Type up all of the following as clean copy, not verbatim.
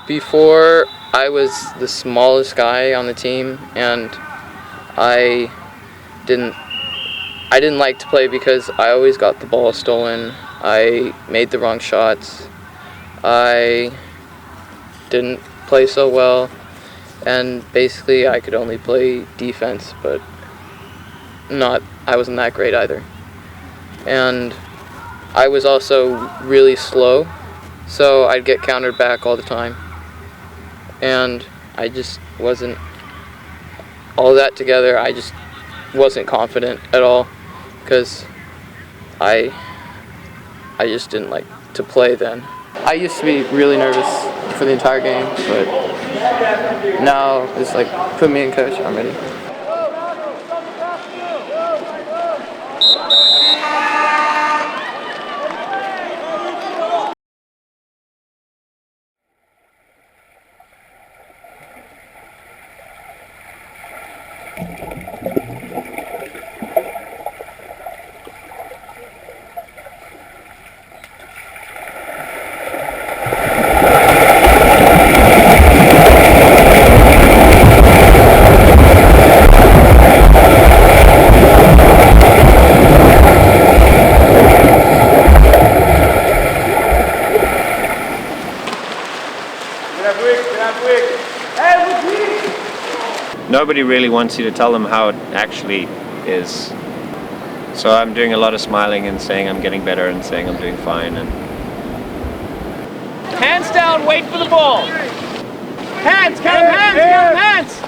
Before, I was the smallest guy on the team, and I didn't like to play because I always got the ball stolen. I made the wrong shots. I didn't play so well, and basically I could only play defense, but I wasn't that great either. And I was also really slow, so I'd get countered back all the time. And I just wasn't, all that together, I just wasn't confident at all, because I just didn't like to play then. I used to be really nervous for the entire game, but now it's like, put me in, coach, I'm ready. Nobody really wants you to tell them how it actually is. So I'm doing a lot of smiling and saying I'm getting better and saying I'm doing fine. And hands down, wait for the ball. Hands, count them hands, count them hands.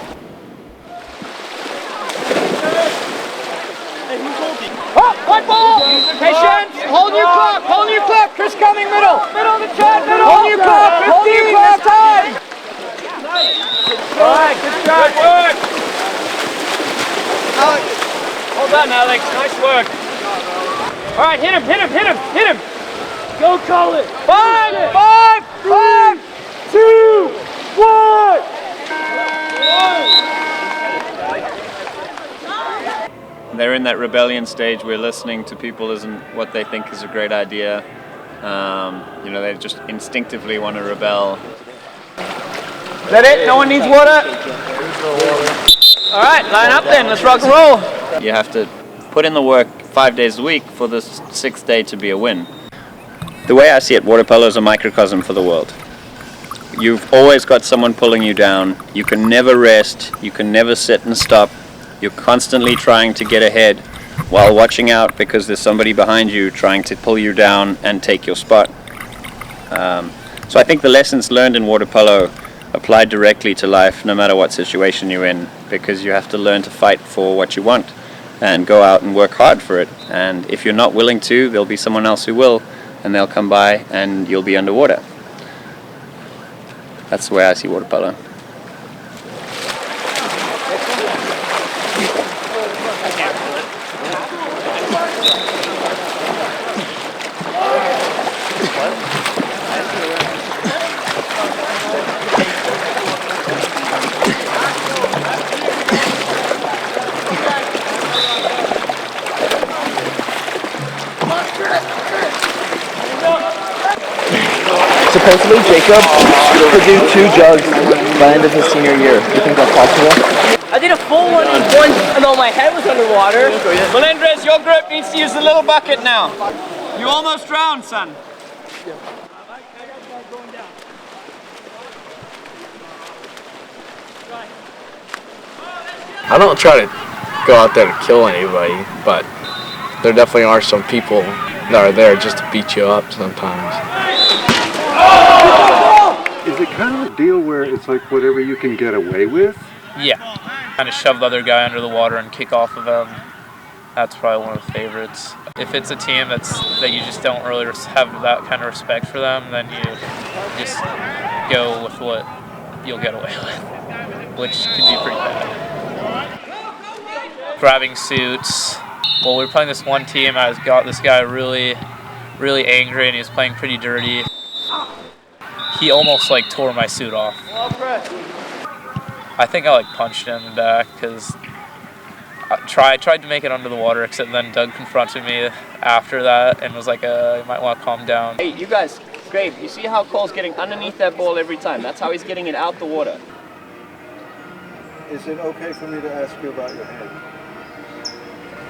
Oh, white ball! Patience! Hold your clock, Chris coming middle! Middle of the chat, middle! Hold your clock, 15, last time! Alright, good job. Good work! Alex. Hold on, Alex, nice work. Alright, hit him! Go call it! 5, 2, 1! they're in that rebellion stage where listening to people isn't what they think is a great idea. They just instinctively want to rebel. Is that it? No one needs water? All right, line up then. Let's rock and roll. You have to put in the work 5 days a week for the sixth day to be a win. The way I see it, water polo is a microcosm for the world. You've always got someone pulling you down. You can never rest. You can never sit and stop. You're constantly trying to get ahead while watching out because there's somebody behind you trying to pull you down and take your spot. So I think the lessons learned in water polo apply directly to life no matter what situation you're in, because you have to learn to fight for what you want and go out and work hard for it. And if you're not willing to, there'll be someone else who will, and they'll come by and you'll be underwater. That's the way I see water polo. Supposedly, Jacob could do 2 jugs by the end of his senior year. Do you think that's possible? I did a full one in one, and though my head was underwater. Melendres, your group needs to use the little bucket now. You almost drowned, son. I don't try to go out there to kill anybody, but there definitely are some people that are there just to beat you up sometimes. Is it kind of a deal where it's like whatever you can get away with? Yeah. Kind of shove the other guy under the water and kick off of him. That's probably one of the favorites. If it's a team that you just don't really have that kind of respect for them, then you just go with what you'll get away with, which could be pretty bad. Grabbing suits. Well, we were playing this one team. I got this guy really angry, and he was playing pretty dirty. He almost tore my suit off. I think I punched him in the back because I tried to make it under the water, except then Doug confronted me after that and was like, you might want to calm down. Hey, you guys, Gabe, you see how Cole's getting underneath that ball every time? That's how he's getting it out the water. Is it okay for me to ask you about your head?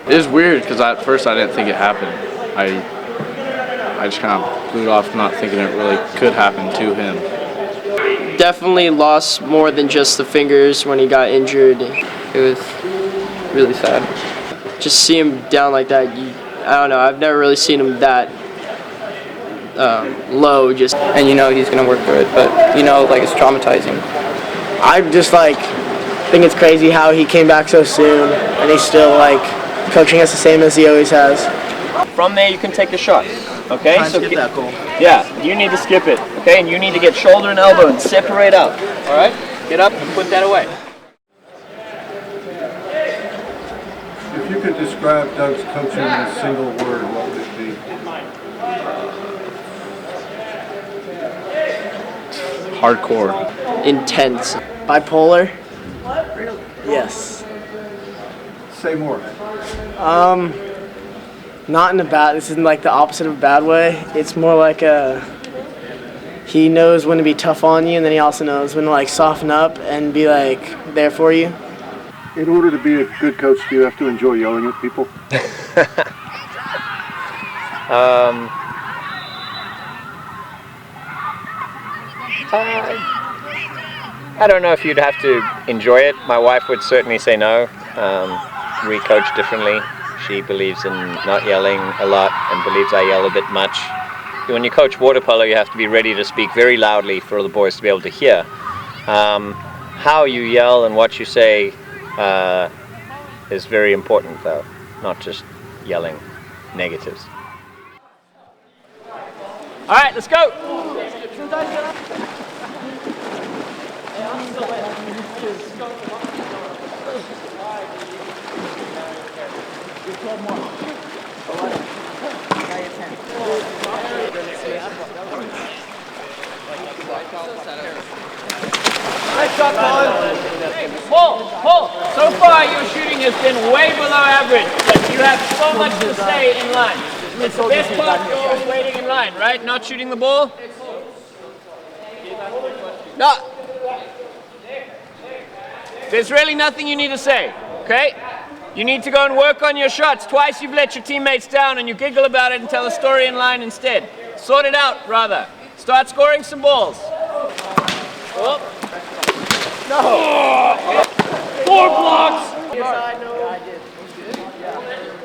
It is weird because at first I didn't think it happened. I just kind of blew it off, not thinking it really could happen to him. Definitely lost more than just the fingers when he got injured. It was really sad. Just see him down like that, I don't know, I've never really seen him that low. Just And you know he's gonna work through it, but you know, like, it's traumatizing. I just like think it's crazy how he came back so soon and he's still like coaching us the same as he always has. From there, you can take a shot. Okay? So skip that goal. Yeah, you need to skip it. Okay, and you need to get shoulder and elbow and separate out. All right? Get up and put that away. If you could describe Doug's coaching in a single word, what would it be? Hardcore. intense. Bipolar? Yes. Say more. Not in a bad, this isn't like the opposite of a bad way. It's more like he knows when to be tough on you, and then he also knows when to like soften up and be like there for you. In order to be a good coach, do you have to enjoy yelling at people? I don't know if you'd have to enjoy it. My wife would certainly say no. We coach differently. She believes in not yelling a lot and believes I yell a bit much. When you coach water polo, you have to be ready to speak very loudly for the boys to be able to hear. How you yell and what you say is very important, though, not just yelling negatives. All right, let's go. Paul, so far your shooting has been way below average, but you have so much to say in line. It's the best part of yours waiting in line, right? Not shooting the ball? No. There's really nothing you need to say, okay? You need to go and work on your shots. Twice you've let your teammates down and you giggle about it and tell a story in line instead. Sort it out, rather. Start scoring some balls. Oh. No! 4 blocks!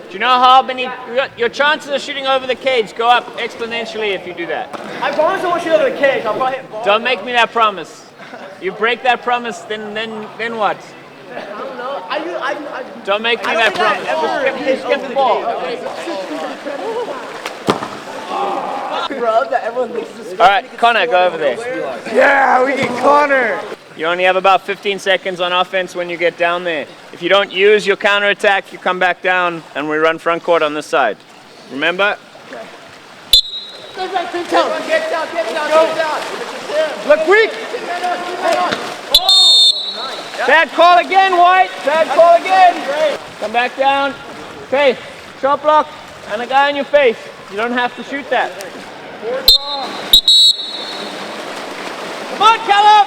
Do you know how many, your chances of shooting over the cage go up exponentially if you do that. I promise I won't shoot over the cage. I'll probably hit ball. Don't make me that promise. You break that promise, then what? I don't know. I Don't make me that promise. Just skip the ball. Bro, that everyone thinks is All right, Connor, go over there. Yeah, we get Connor. You only have about 15 seconds on offense when you get down there. If you don't use your counterattack, you come back down and we run front court on this side. Remember? Okay. Get down. Look weak. Bad call again, White. Bad call again. Come back down. Okay, shot block and a guy in your face. You don't have to shoot that. Come on, Callum.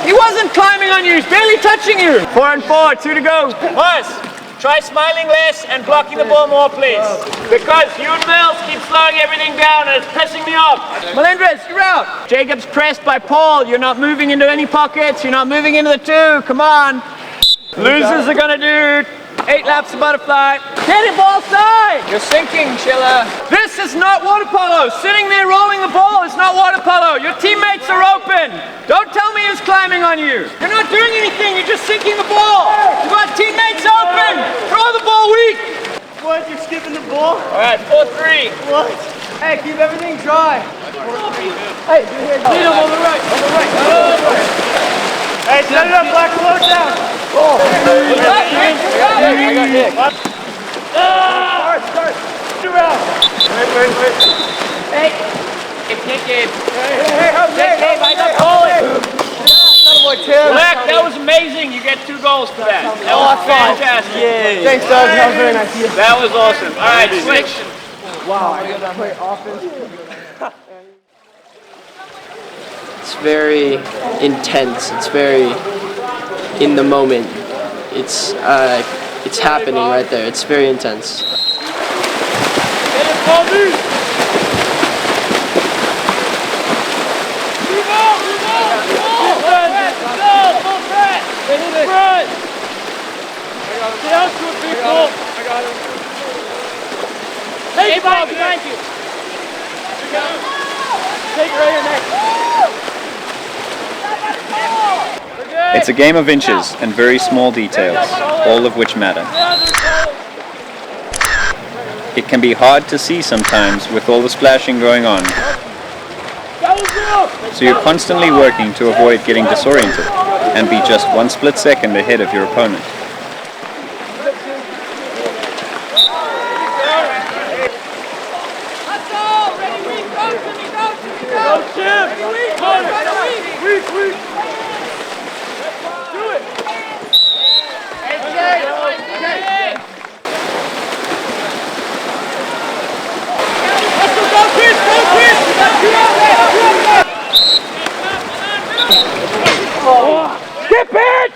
He wasn't climbing on you, he's barely touching you. 4 and 4, 2 to go. Mars, try smiling less and blocking the ball more, please. Because you and Mills keep slowing everything down and it's pissing me off. Melendres, you're out. Jacob's pressed by Paul. You're not moving into any pockets. You're not moving into the 2. Come on. Losers are gonna do 8 laps of butterfly. Hit it, ball side! You're sinking, Schiller. This is not water polo. Sitting there rolling the ball is not water polo. Your teammates are open. Don't tell me who's climbing on you. You're not doing anything. You're just sinking the ball. You've got teammates open. Throw the ball weak. What? You're skipping the ball? All right, 4-3. What? Hey, keep everything dry. Hey, lead him on the right. Hey, set it up, Black. Slow it down. Oh. I got Nick. Start. 2 rounds. Wait. Hey, kick it. Hey, I got calling. Black, that was amazing. You get 2 goals for that. That was fantastic. Yeah. Thanks, Doug. That was very nice of you. That was awesome. All right, switch. Wow, I gotta play offense. It's very intense. It's very in the moment. It's happening right there. It's very intense. Hey, Bobby, thank you. Take it right here next. It's a game of inches and very small details, all of which matter. It can be hard to see sometimes with all the splashing going on, so you're constantly working to avoid getting disoriented and be just 1 split second ahead of your opponent. Skip it!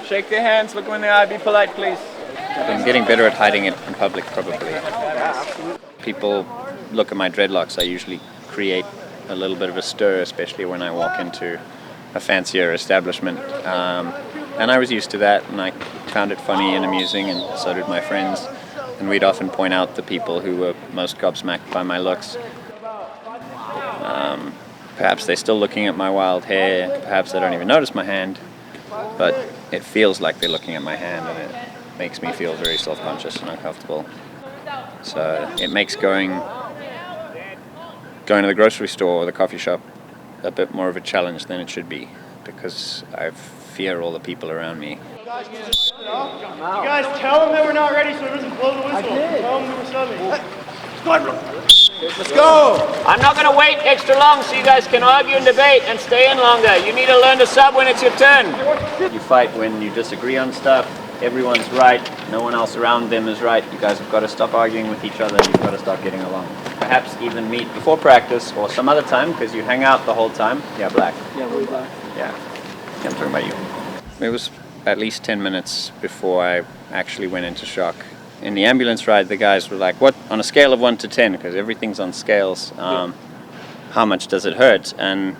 Shake their hands, look them in the eye, be polite, please. I'm getting better at hiding it in public, probably. People look at my dreadlocks. I usually create a little bit of a stir, especially when I walk into a fancier establishment. And I was used to that, and I found it funny and amusing, and so did my friends. And we'd often point out the people who were most gobsmacked by my looks. Perhaps they're still looking at my wild hair, perhaps they don't even notice my hand, but it feels like they're looking at my hand, and it makes me feel very self-conscious and uncomfortable. So it makes going to the grocery store or the coffee shop a bit more of a challenge than it should be, because I fear all the people around me. You guys tell them that we're not ready so it doesn't blow the whistle. Tell them that we're subbing. Let's go! I'm not going to wait extra long so you guys can argue and debate and stay in longer. You need to learn to sub when it's your turn. You fight when you disagree on stuff. Everyone's right. No one else around them is right. You guys have got to stop arguing with each other. You've got to start getting along. Perhaps even meet before practice or some other time, because you hang out the whole time. Yeah, Black. Yeah, we're black. Yeah. I'm talking about you. It was at least 10 minutes before I actually went into shock. In the ambulance ride, the guys were like, what, on a scale of 1 to 10, because everything's on scales, how much does it hurt? And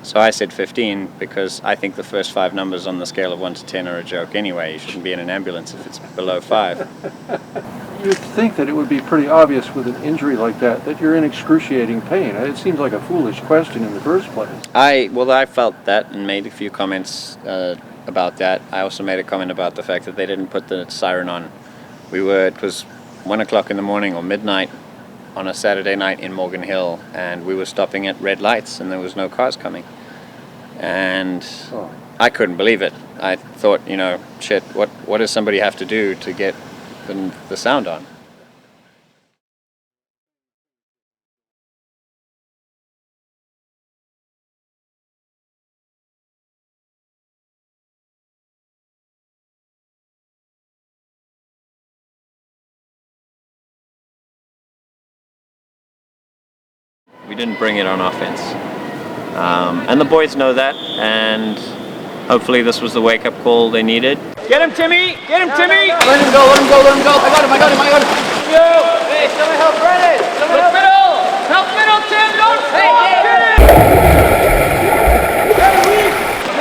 so I said 15, because I think the first 5 numbers on the scale of 1 to 10 are a joke anyway. You shouldn't be in an ambulance if it's below 5. You'd think that it would be pretty obvious with an injury like that you're in excruciating pain. It seems like a foolish question in the first place. I felt that and made a few comments about that. I also made a comment about the fact that they didn't put the siren on. It was 1 o'clock in the morning or midnight on a Saturday night in Morgan Hill, and we were stopping at red lights and there was no cars coming. And I couldn't believe it. I thought, shit, what does somebody have to do to get the sound on? We didn't bring it on offense. And the boys know that, and hopefully this was the wake-up call they needed. Get him, Timmy! Get him, Timmy! Let him go, let him go, let him go. I got him. Hey, somebody help Brennan! Help middle! Help middle, Tim! Don't fall!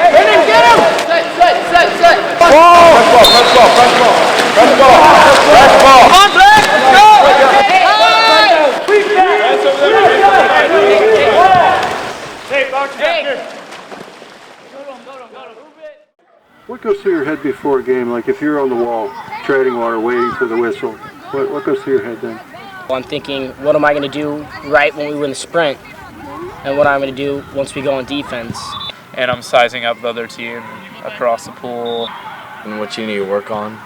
Brennan, get him! Set! Fresh ball. Come on, Black! Let's go! Hey, box back here. What goes through your head before a game? Like if you're on the wall, treading water, waiting for the whistle, what goes through your head then? Well, I'm thinking, what am I going to do right when we win the sprint? and what I'm going to do once we go on defense. And I'm sizing up the other team across the pool. And what you need to work on,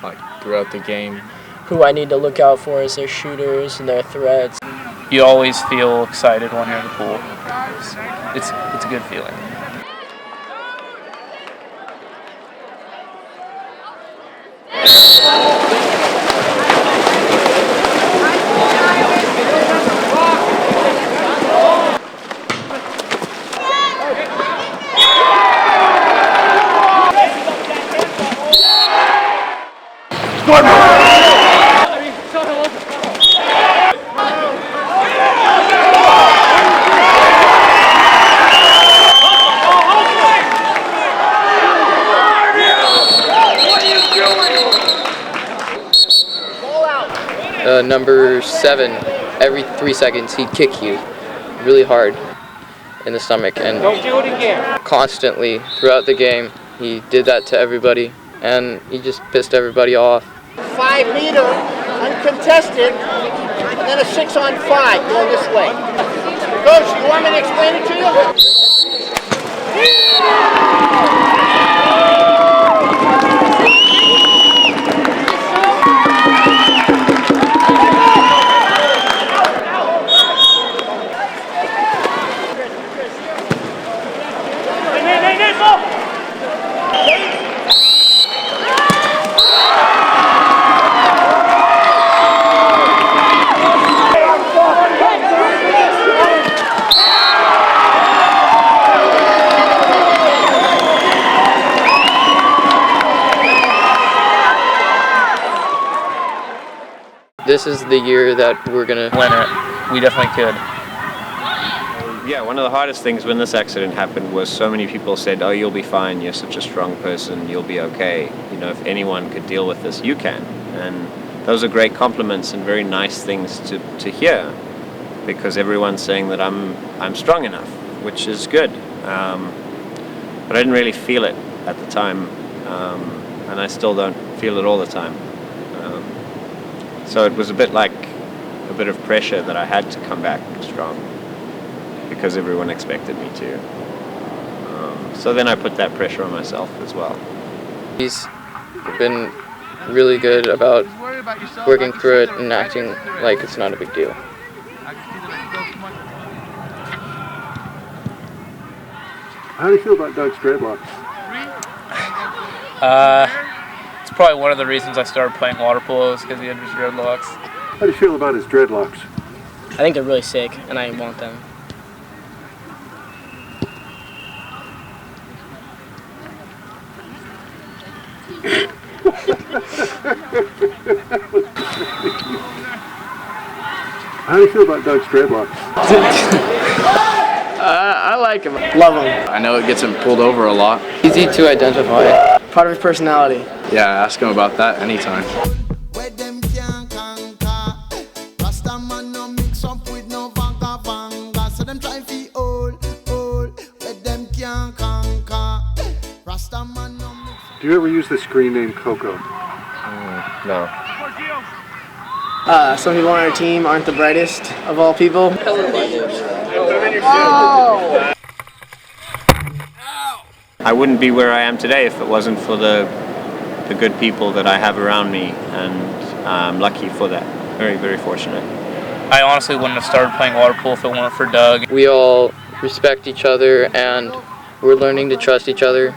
like throughout the game. Who I need to look out for is their shooters and their threats. You always feel excited when you're in the pool. It's a good feeling. Number 7, every 3 seconds he'd kick you really hard in the stomach, and Don't do it again. constantly throughout the game he did that to everybody, and he just pissed everybody off. 5 meter, uncontested, and then a 6-on-5 going this way. Coach, you want me to explain it to you? This is the year that we're gonna Win it. We definitely could. Yeah, one of the hardest things when this accident happened was so many people said, "Oh, you'll be fine. You're such a strong person. You'll be okay. You know, if anyone could deal with this, you can." And those are great compliments and very nice things to hear, because everyone's saying that I'm strong enough, which is good. But I didn't really feel it at the time, and I still don't feel it all the time. So it was a bit like a bit of pressure that I had to come back strong, because everyone expected me to. So then I put that pressure on myself as well. He's been really good about working through it and acting like it's not a big deal. How do you feel about Doug's dreadlocks? It's probably one of the reasons I started playing water polo is because he had his dreadlocks. How do you feel about his dreadlocks? I think they're really sick, and I want them. How do you feel about Doug's dreadlocks? I like him. Love him. I know it gets him pulled over a lot. Easy to identify. Part of his personality. Yeah, ask him about that anytime. Where them can't conquer. Rasta man no mix up with no vanga vanga. So them try fi old. Where them can't conquer. Rasta man no mix. Do you ever use the screen name Coco? No. Some people on our team aren't the brightest of all people. I wouldn't be where I am today if it wasn't for the good people that I have around me, and I'm lucky for that. Very, very fortunate. I honestly wouldn't have started playing water polo if it weren't for Doug. We all respect each other, and we're learning to trust each other.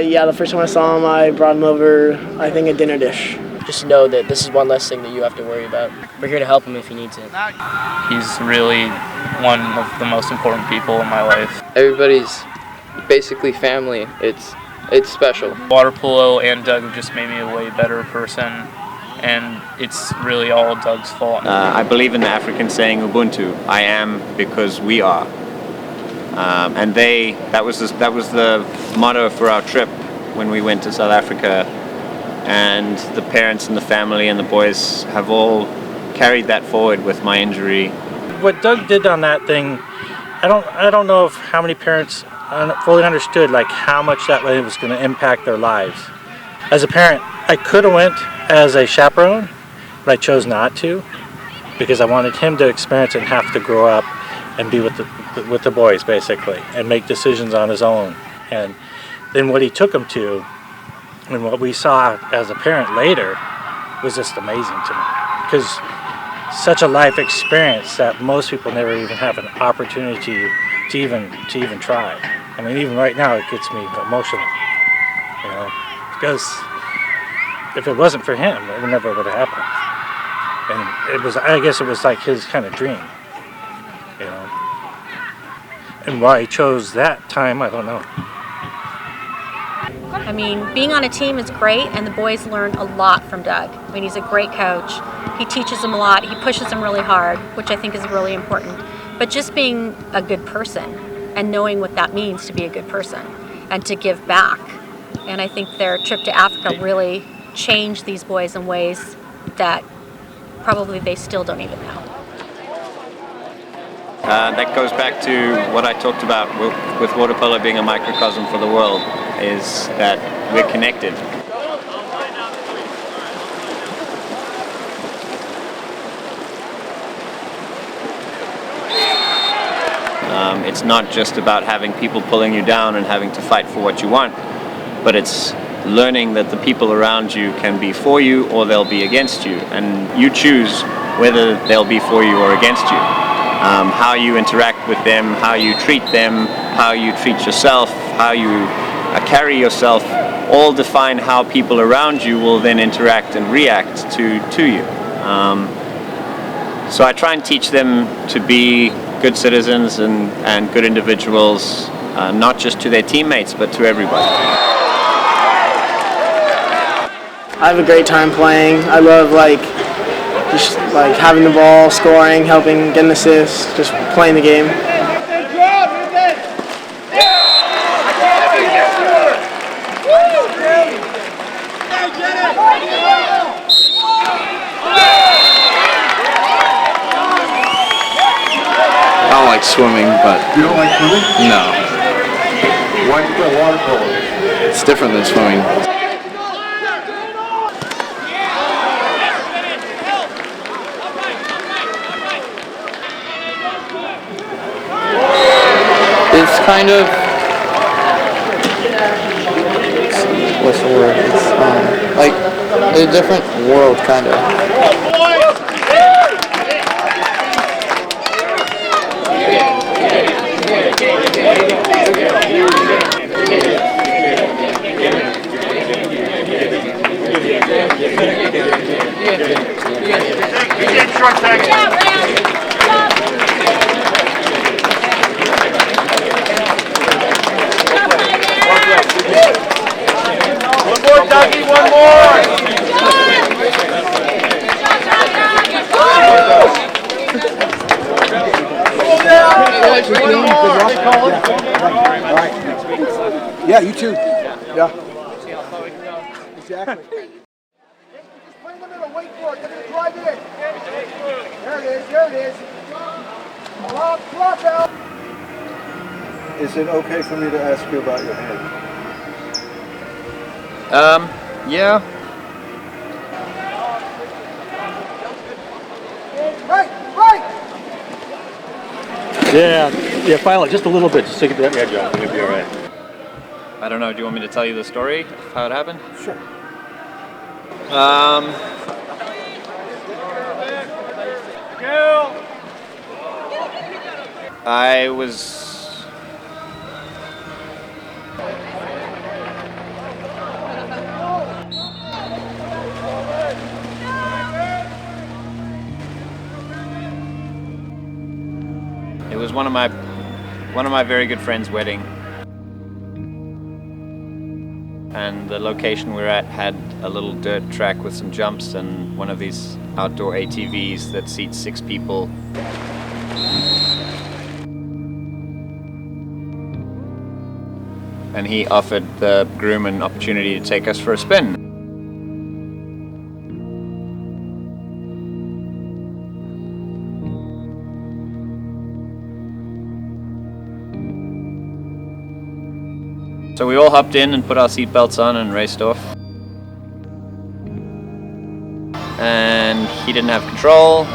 Yeah, the first time I saw him, I brought him over, I think, a dinner dish. Just know that this is one less thing that you have to worry about. We're here to help him if he needs it. He's really one of the most important people in my life. Everybody's basically family. It's special. Water polo and Doug have just made me a way better person, and it's really all Doug's fault. I believe in the African saying Ubuntu. I am because we are. And that was the motto for our trip when we went to South Africa. And the parents and the family and the boys have all carried that forward with my injury. What Doug did on that thing, I don't know if how many parents fully understood like how much that was going to impact their lives. As a parent, I could have went as a chaperone, but I chose not to because I wanted him to experience it and have to grow up and be with the boys basically, and make decisions on his own. And then what he took them to, and what we saw as a parent later, was just amazing to me, because such a life experience that most people never even have an opportunity to even try. I mean, even right now it gets me emotional, you know, because if it wasn't for him, it never would have happened. And it was, I guess it was like his kind of dream, you know. And why he chose that time, I don't know. I mean, being on a team is great, and the boys learn a lot from Doug. I mean, he's a great coach. He teaches them a lot. He pushes them really hard, which I think is really important. But just being a good person and knowing what that means to be a good person and to give back. And I think their trip to Africa really changed these boys in ways that probably they still don't even know. That goes back to what I talked about with water polo being a microcosm for the world, is that we're connected. It's not just about having people pulling you down and having to fight for what you want, but it's learning that the people around you can be for you or they'll be against you, and you choose whether they'll be for you or against you. How you interact with them, how you treat them, how you treat yourself, how you carry yourself, all define how people around you will then interact and react to you. So I try and teach them to be good citizens and good individuals, not just to their teammates, but to everybody. I have a great time playing. I love just having the ball, scoring, helping, getting assists, just playing the game. I don't like swimming, but... You don't like swimming? No. Why do you play water polo? It's different than swimming. It's kind of, what's the word? It's like a different world, kind of. One more, Dougie, one more! Yeah, you too. Yeah. Exactly. Just play in the middle, wait for it, they're gonna drive in. There it is. Drop out. Is it okay for me to ask you about your hand? Yeah. Right! Yeah, file it just a little bit, just to get that edge off, and it'll be all right. I don't know, do you want me to tell you the story of how it happened? Sure. I was... It was one of my very good friend's wedding, and the location we're at had a little dirt track with some jumps and one of these outdoor ATVs that seats 6 people. And he offered the groom an opportunity to take us for a spin. So we all hopped in and put our seatbelts on and raced off. And he didn't have control.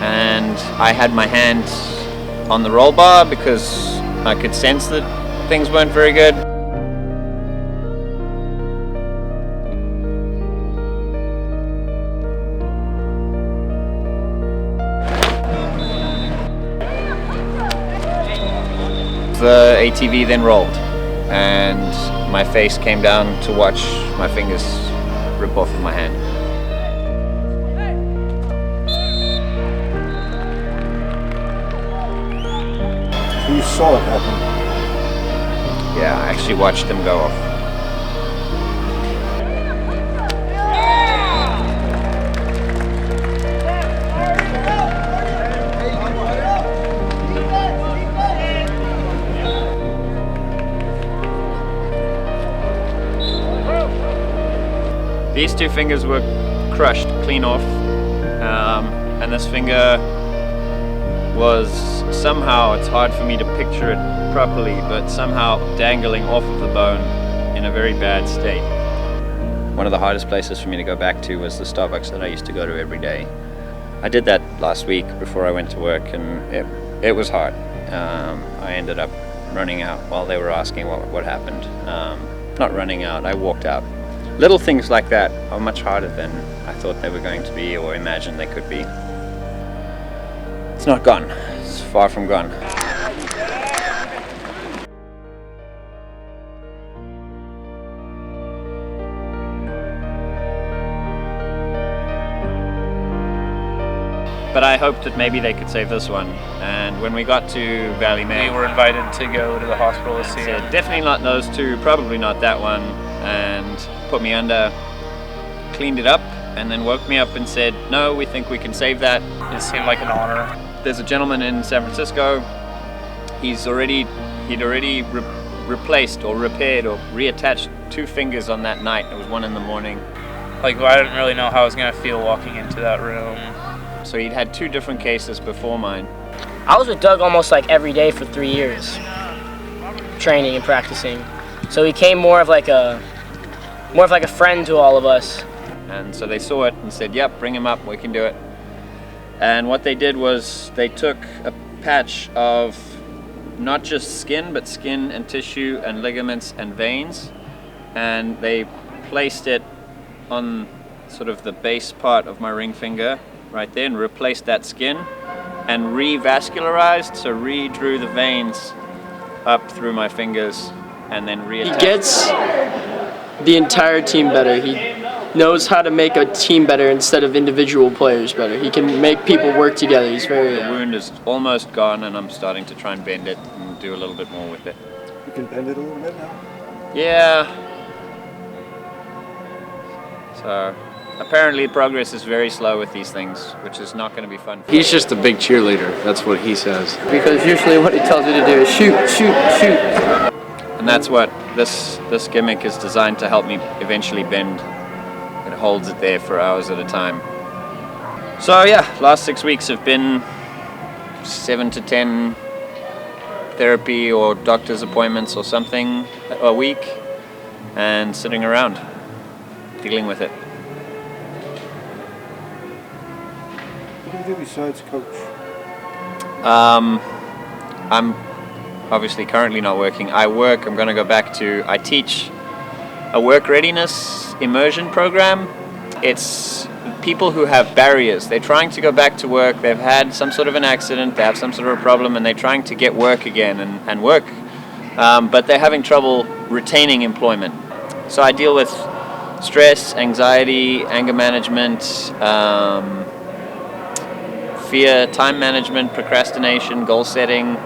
and I had my hand on the roll bar because I could sense that things weren't very good. The ATV then rolled, and my face came down to watch my fingers rip off of my hand. So you saw it happen? Yeah, I actually watched them go off. These two fingers were crushed clean off, and this finger was somehow, it's hard for me to picture it properly, but somehow dangling off of the bone in a very bad state. One of the hardest places for me to go back to was the Starbucks that I used to go to every day. I did that last week before I went to work, and it was hard. I ended up running out while they were asking what happened. Not running out, I walked out. Little things like that are much harder than I thought they were going to be or imagined they could be. It's not gone. It's far from gone. But I hoped that maybe they could save this one. And when we got to Ballymena, We were invited to go to the hospital to see him. definitely not those two, probably not that one, and put me under, cleaned it up, and then woke me up and said, no, we think we can save that. It seemed like an honor. There's a gentleman in San Francisco. He'd already replaced or repaired or reattached 2 fingers on that night. It was 1 in the morning. Like, I didn't really know how I was gonna feel walking into that room. So he'd had 2 different cases before mine. I was with Doug almost like every day for 3 years, training and practicing. So he became more of like a friend to all of us. And so they saw it and said, yep, bring him up, we can do it. And what they did was they took a patch of not just skin, but skin and tissue and ligaments and veins, and they placed it on sort of the base part of my ring finger right there and replaced that skin and revascularized, so redrew the veins up through my fingers and then reattached. He gets the entire team better. He knows how to make a team better instead of individual players better. He can make people work together. He's very... The wound is almost gone, and I'm starting to try and bend it and do a little bit more with it. You can bend it a little bit now? Yeah. So apparently progress is very slow with these things, which is not going to be fun. He's just a big cheerleader. That's what he says. Because usually what he tells you to do is shoot, shoot, shoot. And that's what this gimmick is designed to help me eventually bend. It holds it there for hours at a time. So yeah, last 6 weeks have been 7 to 10 therapy or doctor's appointments or something a week, and sitting around dealing with it. What do you do besides coach? I'm obviously currently not working. I work, I'm going to go back to, I teach a work readiness immersion program. It's people who have barriers. They're trying to go back to work, they've had some sort of an accident, they have some sort of a problem, and they're trying to get work again and work, but they're having trouble retaining employment. So I deal with stress, anxiety, anger management, fear, time management, procrastination, goal setting,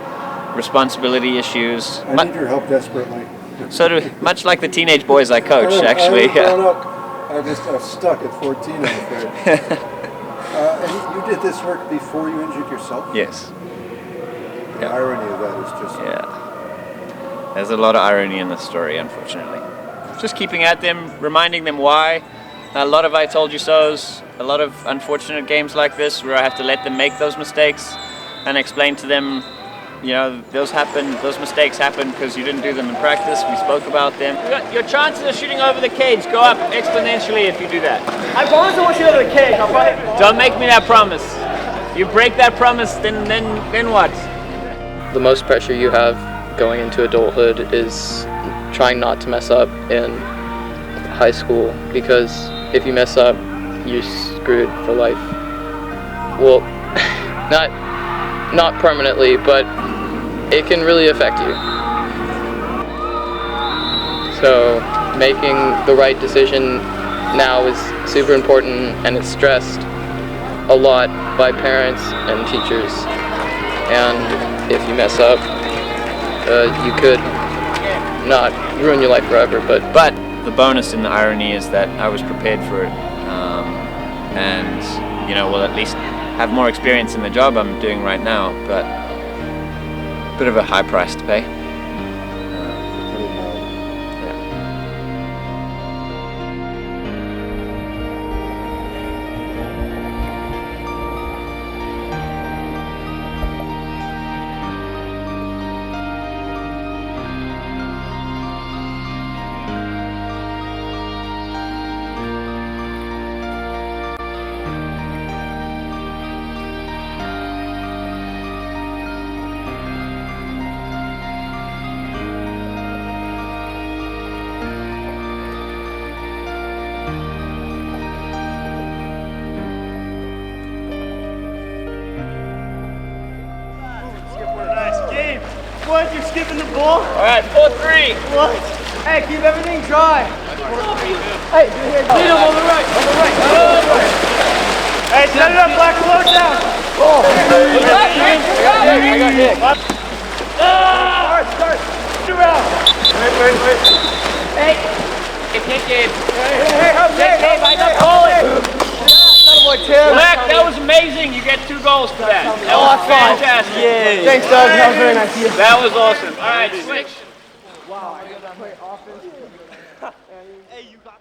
responsibility issues. I need your help desperately. Sort of much like the teenage boys I coach, actually. I'm just stuck at 14, I'm afraid. And you did this work before you injured yourself? Yes. The irony of that is just... Yeah. There's a lot of irony in this story, unfortunately. Just keeping at them, reminding them why. A lot of I told you so's, a lot of unfortunate games like this where I have to let them make those mistakes and explain to them, you know, those mistakes happen because you didn't do them in practice. We spoke about them. Your chances of shooting over the cage go up exponentially if you do that. I promise I won't shoot over the cage. I'll probably... Don't make me that promise. You break that promise, then what? The most pressure you have going into adulthood is trying not to mess up in high school, because if you mess up, you're screwed for life. Well, not permanently, but it can really affect you. So making the right decision now is super important, and it's stressed a lot by parents and teachers. And if you mess up, you could not ruin your life forever. But the bonus and the irony is that I was prepared for it, and will at least have more experience in the job I'm doing right now. But a bit of a high price to pay. What? You're skipping the ball? All right, 4-3. What? Hey, keep everything dry. Hey, lead him on the right. On the right. Hey, set it up, Black. Slow it down. Ball. I got Nick. Start. Around. Wait. Hey, Gabe. Hey, Gabe, I got calling. Black, that was amazing. You get 2 goals for that. That was fantastic. Yeah. Thanks, Doug. That was very nice of you. That was awesome. All right, switch. Wow, I got to play offense. Hey, you got.